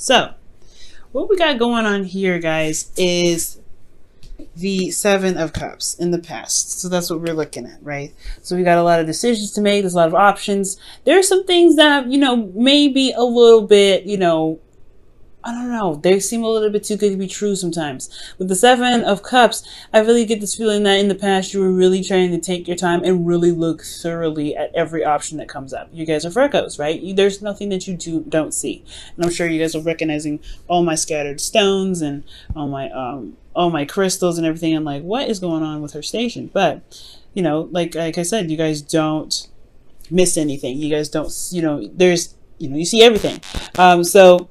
So what we got going on here, guys, is the Seven of Cups in the past. So that's what we're looking at, right? So we got a lot of decisions to make. There's a lot of options. There are some things that, maybe a little bit, I don't know. They seem a little bit too good to be true sometimes. With the Seven of Cups, I really get this feeling that in the past you were really trying to take your time and really look thoroughly at every option that comes up. You guys are Virgos, right? There's nothing that you don't see. And I'm sure you guys are recognizing all my scattered stones and all my crystals and everything. I'm like, what is going on with her station? But, like I said, you guys don't miss anything. You guys don't, you see everything. So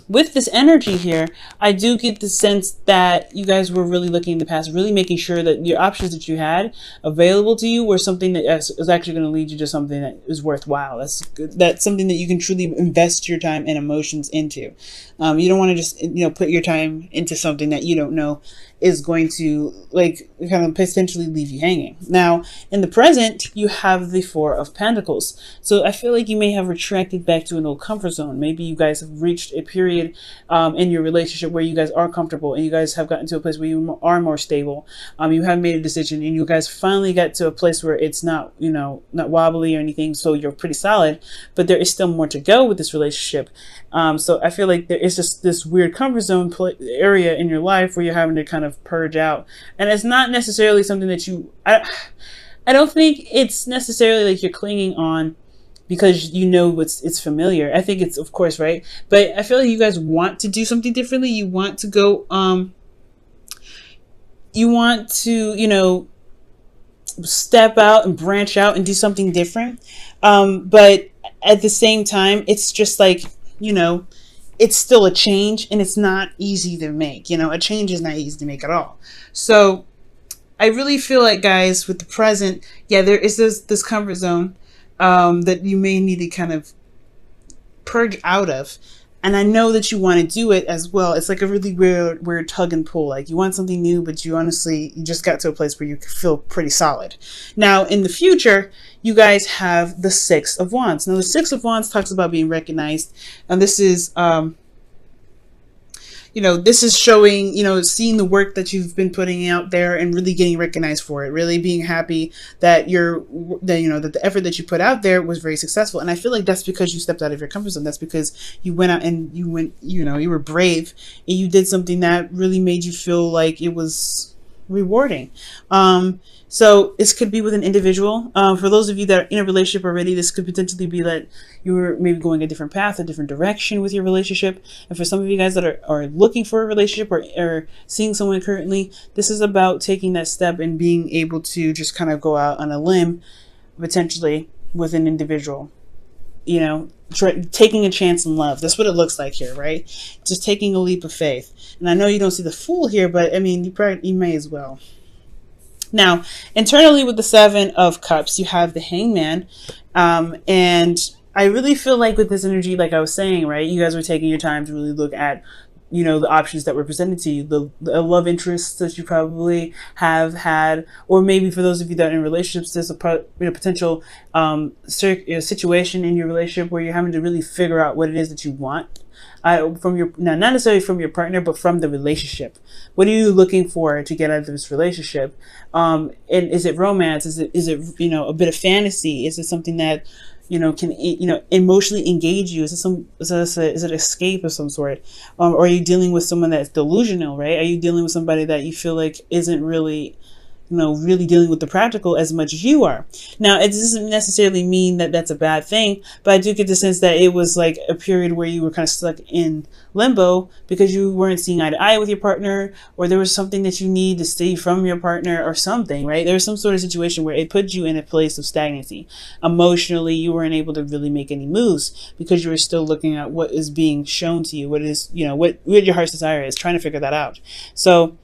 with this energy here, I do get the sense that you guys were really looking in the past, really making sure that your options that you had available to you were something that is actually going to lead you to something that is worthwhile. That's something that you can truly invest your time and emotions into. You don't want to just, put your time into something that you don't know is going to kind of potentially leave you hanging. Now, in the present, you have the Four of Pentacles. So I feel like you may have retracted back to an old comfort zone. Maybe you guys have reached a period in your relationship where you guys are comfortable and you guys have gotten to a place where you are more stable. You have made a decision and you guys finally got to a place where it's not, not wobbly or anything. So you're pretty solid, but there is still more to go with this relationship. So I feel like there is just this weird comfort zone area in your life where you're having to kind of purge out. And it's not necessarily something that I don't think it's necessarily like you're clinging on because it's familiar. I think it's, of course, right? But I feel like you guys want to do something differently. You want to go, you want to, step out and branch out and do something different. But at the same time, it's just like, it's still a change and it's not easy to make. A change is not easy to make at all. So I really feel like, guys, with the present, yeah, there is this comfort zone that you may need to kind of purge out of. And I know that you want to do it as well. It's like a really weird tug and pull. Like you want something new, but you just got to a place where you feel pretty solid. Now, in the future, you guys have the Six of Wands. Now, the Six of Wands talks about being recognized. And this is, this is showing, seeing the work that you've been putting out there and really getting recognized for it, really being happy that that the effort that you put out there was very successful. And I feel like that's because you stepped out of your comfort zone. That's because you went out and you were brave and you did something that really made you feel like it was rewarding. So this could be with an individual. For those of you that are in a relationship already, this could potentially be that you were maybe going a different path, a different direction with your relationship. And for some of you guys that are looking for a relationship or seeing someone currently, this is about taking that step and being able to just kind of go out on a limb, potentially with an individual. Taking a chance in love. That's what it looks like here, right? Just taking a leap of faith. And I know you don't see the Fool here, but I mean, you may as well. Now, internally with the Seven of Cups, you have the Hangman. And I really feel like with this energy, like I was saying, right, you guys were taking your time to really look at, the options that were presented to you, the love interests that you probably have had, or maybe for those of you that are in relationships, there's a potential situation in your relationship where you're having to really figure out what it is that you want. Not necessarily from your partner, but from the relationship. What are you looking for to get out of this relationship? And is it romance? Is it a bit of fantasy? Is it something that can emotionally engage you? Is it escape of some sort? Or are you dealing with someone that's delusional, right? Are you dealing with somebody that you feel like isn't really really dealing with the practical as much as you are? Now, it doesn't necessarily mean that that's a bad thing, but I do get the sense that it was like a period where you were kind of stuck in limbo because you weren't seeing eye to eye with your partner, or there was something that you need to stay from your partner or something, right? There was some sort of situation where it put you in a place of stagnancy. Emotionally, you weren't able to really make any moves because you were still looking at what is being shown to you, what is, what your heart's desire is, trying to figure that out. So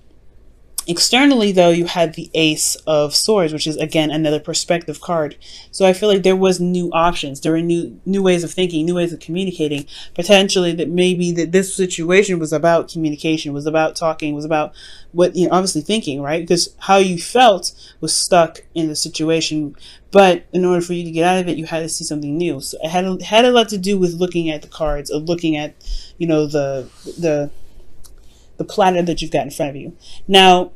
Externally, though, you had the Ace of Swords, which is again another perspective card. So I feel like there was new options. There were new ways of thinking, new ways of communicating. Potentially, that maybe that this situation was about communication, was about talking, was about what, you know, obviously thinking, right? Because how you felt was stuck in the situation. But in order for you to get out of it, you had to see something new. So it had a lot to do with looking at the cards, or looking at, you know, the platter that you've got in front of you. Now,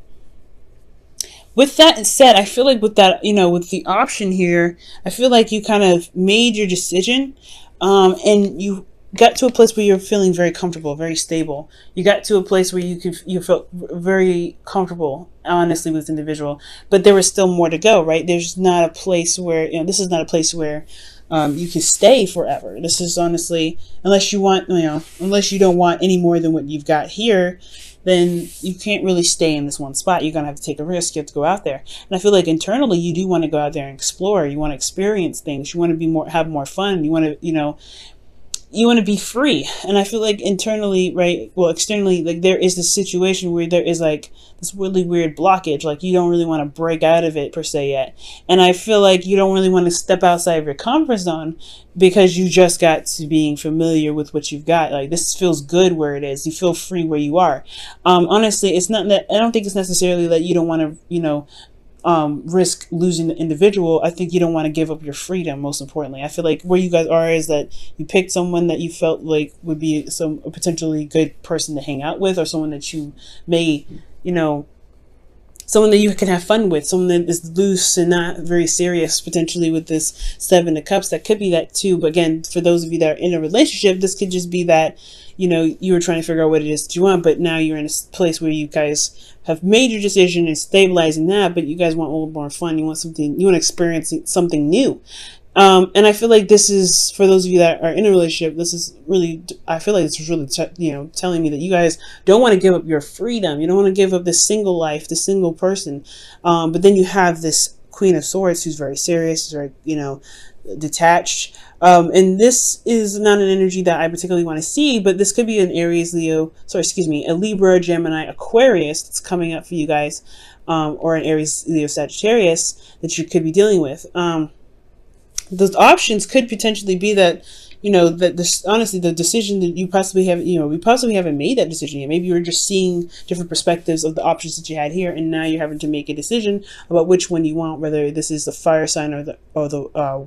with that said, I feel like with that, you know, with the option here, I feel like you kind of made your decision, and you got to a place where you're feeling very comfortable, very stable. You got to a place where you felt very comfortable, honestly, with this individual. But there was still more to go, right? There's not a place where, you know, this is not a place where you can stay forever. This is honestly, unless you want, you know, unless you don't want any more than what you've got here, then you can't really stay in this one spot. You're going to have to take a risk. You have to go out there. And I feel like internally you do want to go out there and explore. You want to experience things. You want to be more, have more fun. You want to, you know, you want to be free. And I feel like internally, right, well, externally, like there is this situation where there is like this really weird blockage. Like you don't really want to break out of it per se yet. And I feel like you don't really want to step outside of your comfort zone because you just got to being familiar with what you've got. Like this feels good where it is. You feel free where you are. Honestly, it's not that, I don't think it's necessarily that you don't want to, you know, risk losing the individual. I think you don't want to give up your freedom, most importantly. I feel like where you guys are is that you picked someone that you felt like would be a potentially good person to hang out with, or someone that you may, you know, someone that you can have fun with, someone that is loose and not very serious, potentially with this Seven of Cups. That could be that too. But again, for those of you that are in a relationship, this could just be that, you know, you were trying to figure out what it is that you want, but now you're in a place where you guys have made your decision and stabilizing that, but you guys want a little more fun. You want something, you want to experience something new. And I feel like this is, for those of you that are in a relationship, this is really, I feel like this is really, you know, telling me that you guys don't want to give up your freedom. You don't want to give up this single life, this single person. But then you have this Queen of Swords who's very serious, who's very, you know, detached. And this is not an energy that I particularly want to see, but this could be an Aries, Leo, sorry, excuse me, a Libra, Gemini, Aquarius that's coming up for you guys, or an Aries, Leo, Sagittarius that you could be dealing with. Those options could potentially be that, you know, that this, honestly, the decision that you possibly have, you know, we possibly haven't made that decision yet. Maybe you were just seeing different perspectives of the options that you had here, and now you're having to make a decision about which one you want, whether this is the fire sign or the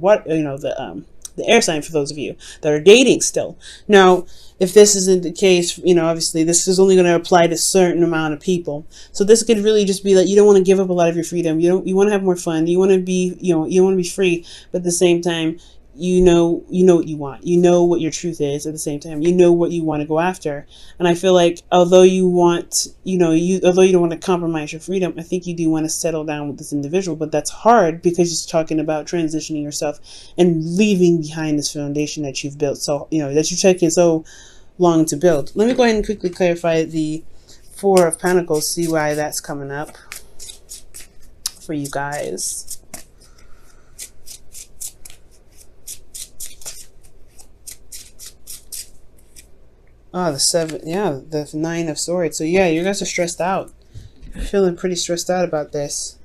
what, you know, the air sign, for those of you that are dating still. Now, if this isn't the case, you know, obviously this is only going to apply to a certain amount of people. So this could really just be that you don't want to give up a lot of your freedom. You want to have more fun. You want to be, you know, you want to be free, but at the same time, you know what you want. You know what your truth is at the same time. You know what you want to go after. And I feel like although you want, you know, although you don't want to compromise your freedom, I think you do want to settle down with this individual. But that's hard because it's talking about transitioning yourself and leaving behind this foundation that you've built. So, you know, that you've taken so long to build. Let me go ahead and quickly clarify the Four of Pentacles, see why that's coming up for you guys. Oh, the seven, yeah, the Nine of Swords. So yeah, you guys are stressed out. You're feeling pretty stressed out about this.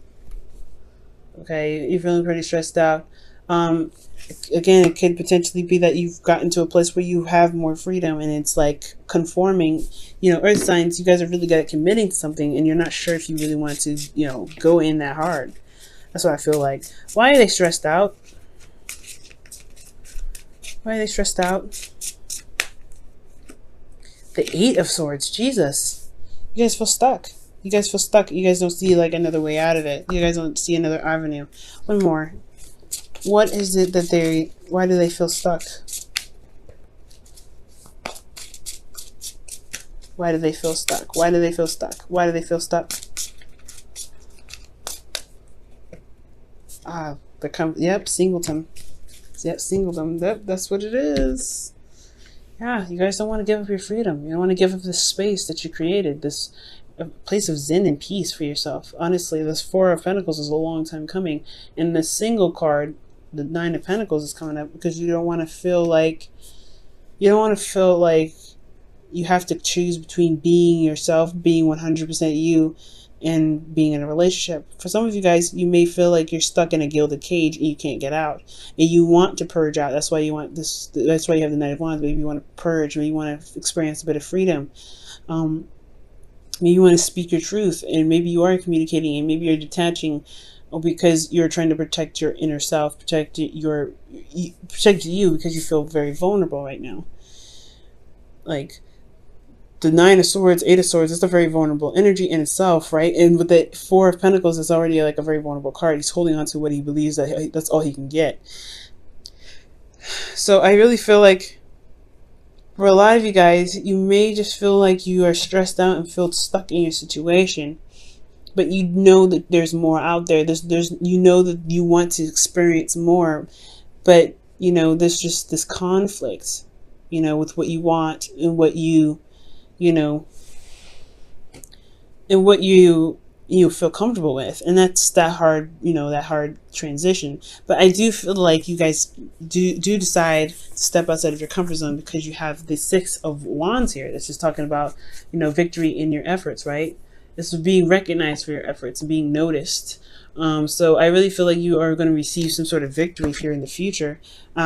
Okay, you're feeling pretty stressed out. Again, it could potentially be that you've gotten to a place where you have more freedom, and it's like conforming. You know, earth signs, you guys are really good at committing to something, and you're not sure if you really want to, you know, go in that hard. That's what I feel like. Why are they stressed out? Why are they stressed out? The Eight of Swords. Jesus. You guys feel stuck. You guys feel stuck. You guys don't see like another way out of it. You guys don't see another avenue. One more. What is it that they, why do they feel stuck? Why do they feel stuck? Why do they feel stuck? Why do they feel stuck? Ah, yep, singleton. Yep, singleton. Yep, that's what it is. Yeah, you guys don't want to give up your freedom. You don't want to give up this space that you created, this place of zen and peace for yourself. Honestly, this Four of Pentacles is a long time coming. And the single card, the Nine of Pentacles, is coming up because you don't want to feel like, you have to choose between being yourself, being 100% you, and being in a relationship. For some of you guys, you may feel like you're stuck in a gilded cage and you can't get out, and you want to purge out. That's why you want this. That's why you have the Knight of Wands. Maybe you want to purge. Maybe you want to experience a bit of freedom. Maybe you want to speak your truth, and maybe you are communicating, and maybe you're detaching because you're trying to protect your inner self, protect you because you feel very vulnerable right now. Like the Nine of Swords, Eight of Swords, it's a very vulnerable energy in itself, right? And with the Four of Pentacles, it's already like a very vulnerable card. He's holding on to what he believes that that's all he can get. So I really feel like for a lot of you guys, you may just feel like you are stressed out and feel stuck in your situation, but you know that there's more out there. There's you know that you want to experience more, but you know there's just this conflict, you know, with what you want and what you know, and what you feel comfortable with, and that's that hard, you know, that hard transition. But I do feel like you guys do decide to step outside of your comfort zone because you have the Six of Wands here. That's just talking about, you know, victory in your efforts, right? This is being recognized for your efforts and being noticed. So I really feel like you are going to receive some sort of victory here in the future,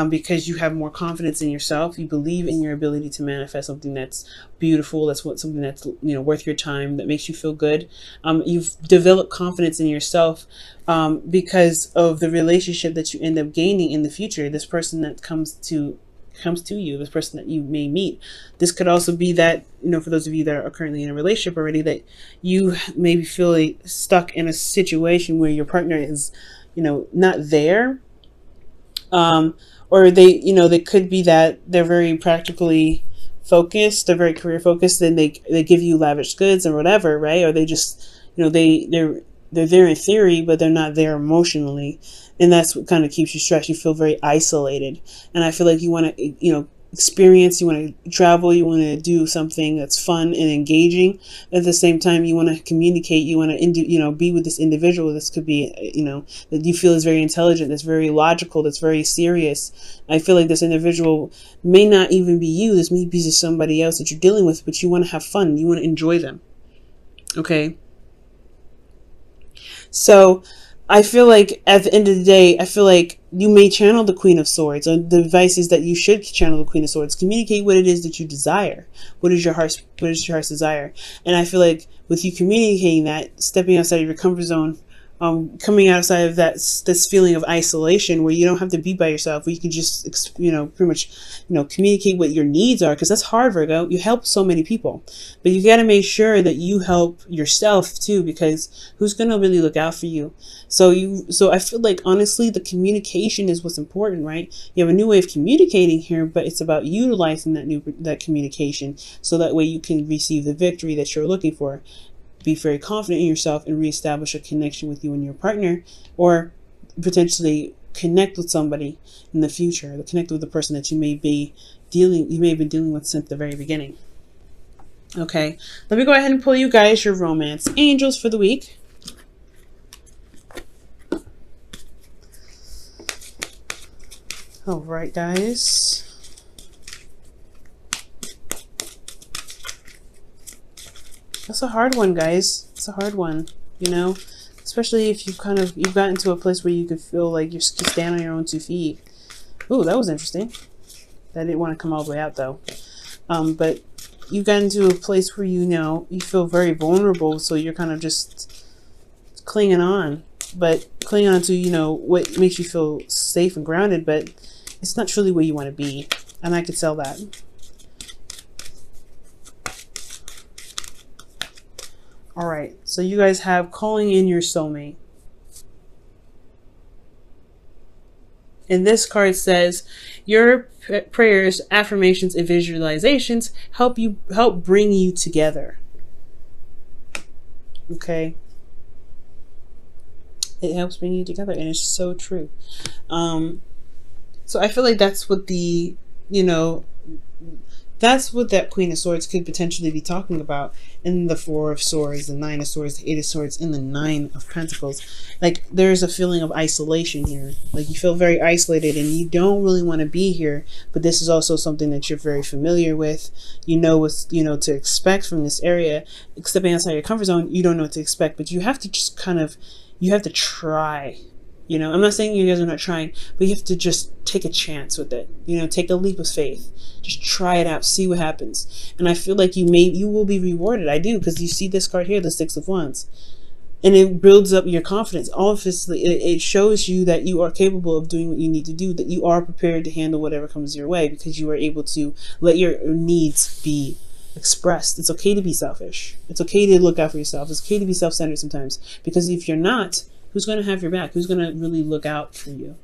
because you have more confidence in yourself. You believe in your ability to manifest something that's beautiful, something that's, you know, worth your time, that makes you feel good. You've developed confidence in yourself because of the relationship that you end up gaining in the future. This person that comes to you, this person that you may meet. This could also be that, you know, for those of you that are currently in a relationship already, that you maybe feel stuck in a situation where your partner is, you know, not there, or they, you know, they could be that they're very practically focused, they're very career focused, and they give you lavish goods and whatever, right? Or they just, you know, they're there in theory, but they're not there emotionally. And that's what kind of keeps you stressed. You feel very isolated. And I feel like you want to, you know, experience, you want to travel, you want to do something that's fun and engaging. At the same time, you want to communicate, you want to, you know, be with this individual. This could be, you know, that you feel is very intelligent, that's very logical, that's very serious. I feel like this individual may not even be you. This may be just somebody else that you're dealing with, but you want to have fun. You want to enjoy them. Okay. So I feel like at the end of the day, I feel like you may channel the Queen of Swords, or the advice is that you should channel the Queen of Swords. Communicate what it is that you desire. What is your heart's desire? And I feel like with you communicating that, stepping outside of your comfort zone, coming outside of this feeling of isolation where you don't have to be by yourself, where you can just, you know, pretty much, you know, communicate what your needs are, because that's hard, Virgo. You help so many people, but you got to make sure that you help yourself too, because who's going to really look out for you? So I feel like honestly, the communication is what's important, right? You have a new way of communicating here, but it's about utilizing that communication so that way you can receive the victory that you're looking for. Be very confident in yourself and reestablish a connection with you and your partner, or potentially connect with somebody in the future. Connect with the person that you may have been dealing with since the very beginning. Okay, let me go ahead and pull you guys your romance angels for the week. All right, guys. That's a hard one, guys. It's a hard one, you know, especially if you've gotten to a place where you could feel like you stand on your own 2 feet. Ooh, that was interesting. That didn't want to come all the way out though. But you got into a place where, you know, you feel very vulnerable, so you're kind of just clinging on, but clinging on to, you know, what makes you feel safe and grounded, but it's not truly where you want to be, and I could tell that. All right, so you guys have calling in your soulmate. And this card says, your prayers, affirmations, and visualizations help bring you together. Okay. It helps bring you together, and it's so true. So I feel like that's what the, you know, That's what that Queen of Swords could potentially be talking about in the Four of Swords, the Nine of Swords, the Eight of Swords, and the Nine of Pentacles. Like, there's a feeling of isolation here. Like, you feel very isolated and you don't really want to be here, but this is also something that you're very familiar with. You know what's, to expect from this area. Stepping outside your comfort zone, you don't know what to expect, but you have to just you have to try. I'm not saying you guys are not trying, but you have to just take a chance with it. Take a leap of faith. Just try it out, see what happens. And I feel like you will be rewarded. I do, because you see this card here, the Six of Wands. And it builds up your confidence. Obviously, it shows you that you are capable of doing what you need to do, that you are prepared to handle whatever comes your way, because you are able to let your needs be expressed. It's okay to be selfish. It's okay to look out for yourself. It's okay to be self-centered sometimes, because if you're not, who's going to have your back? Who's going to really look out for you?